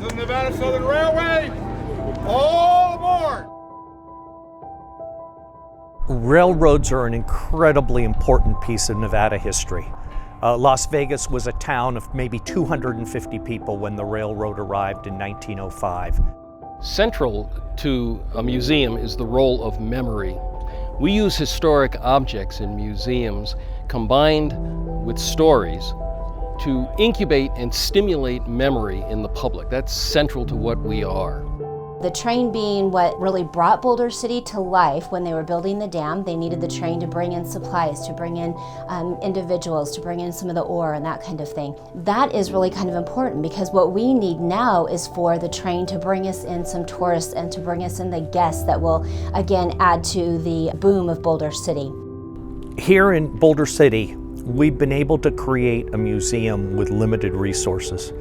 of the Nevada Southern Railway, all aboard! Railroads are an incredibly important piece of Nevada history. Las Vegas was a town of maybe 250 people when the railroad arrived in 1905. Central to a museum is the role of memory. We use historic objects in museums combined with stories to incubate and stimulate memory in the public. That's central to what we are. The train being what really brought Boulder City to life when they were building the dam. They needed the train to bring in supplies, to bring in individuals, to bring in some of the ore and that kind of thing. That is really kind of important because what we need now is for the train to bring us in some tourists and to bring us in the guests that will again add to the boom of Boulder City. Here in Boulder City, we've been able to create a museum with limited resources.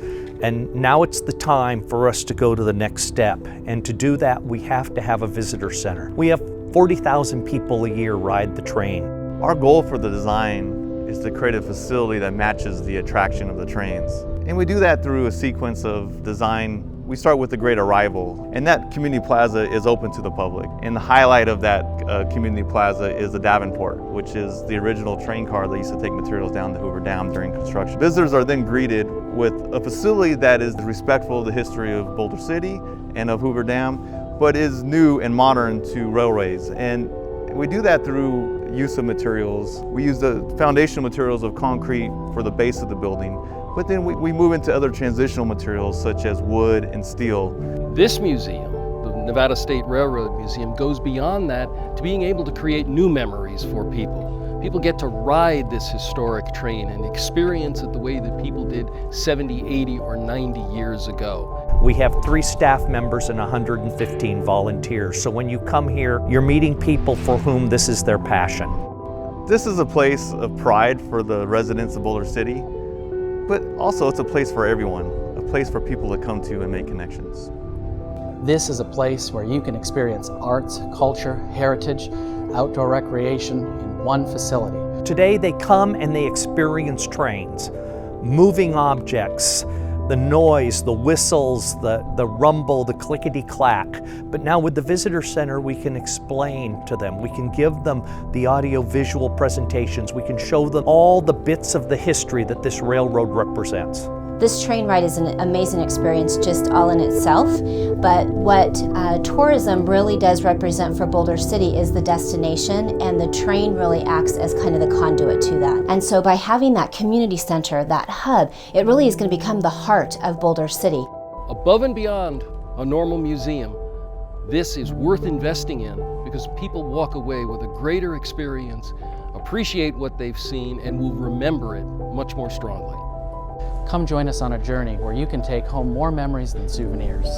And now it's the time for us to go to the next step. And to do that, we have to have a visitor center. We have 40,000 people a year ride the train. Our goal for the design is to create a facility that matches the attraction of the trains. And we do that through a sequence of design. We start with the Great Arrival, and that community plaza is open to the public. And the highlight of that community plaza is the Davenport, which is the original train car that used to take materials down the Hoover Dam during construction. Visitors are then greeted with a facility that is respectful of the history of Boulder City and of Hoover Dam, but is new and modern to railways. And we do that through use of materials. We use the foundational materials of concrete for the base of the building, but then we move into other transitional materials such as wood and steel. This museum, the Nevada State Railroad Museum, goes beyond that to being able to create new memories for people. People get to ride this historic train and experience it the way that people did 70, 80, or 90 years ago. We have 3 staff members and 115 volunteers. So when you come here, you're meeting people for whom this is their passion. This is a place of pride for the residents of Boulder City, but also it's a place for everyone, a place for people to come to and make connections. This is a place where you can experience arts, culture, heritage, outdoor recreation in one facility. Today they come and they experience trains, moving objects, the noise, the whistles, the rumble, the clickety-clack. But now with the visitor center, we can explain to them. We can give them the audio-visual presentations. We can show them all the bits of the history that this railroad represents. This train ride is an amazing experience just all in itself, but what tourism really does represent for Boulder City is the destination, and the train really acts as kind of the conduit to that. And so by having that community center, that hub, it really is going to become the heart of Boulder City. Above and beyond a normal museum, this is worth investing in because people walk away with a greater experience, appreciate what they've seen, and will remember it much more strongly. Come join us on a journey where you can take home more memories than souvenirs.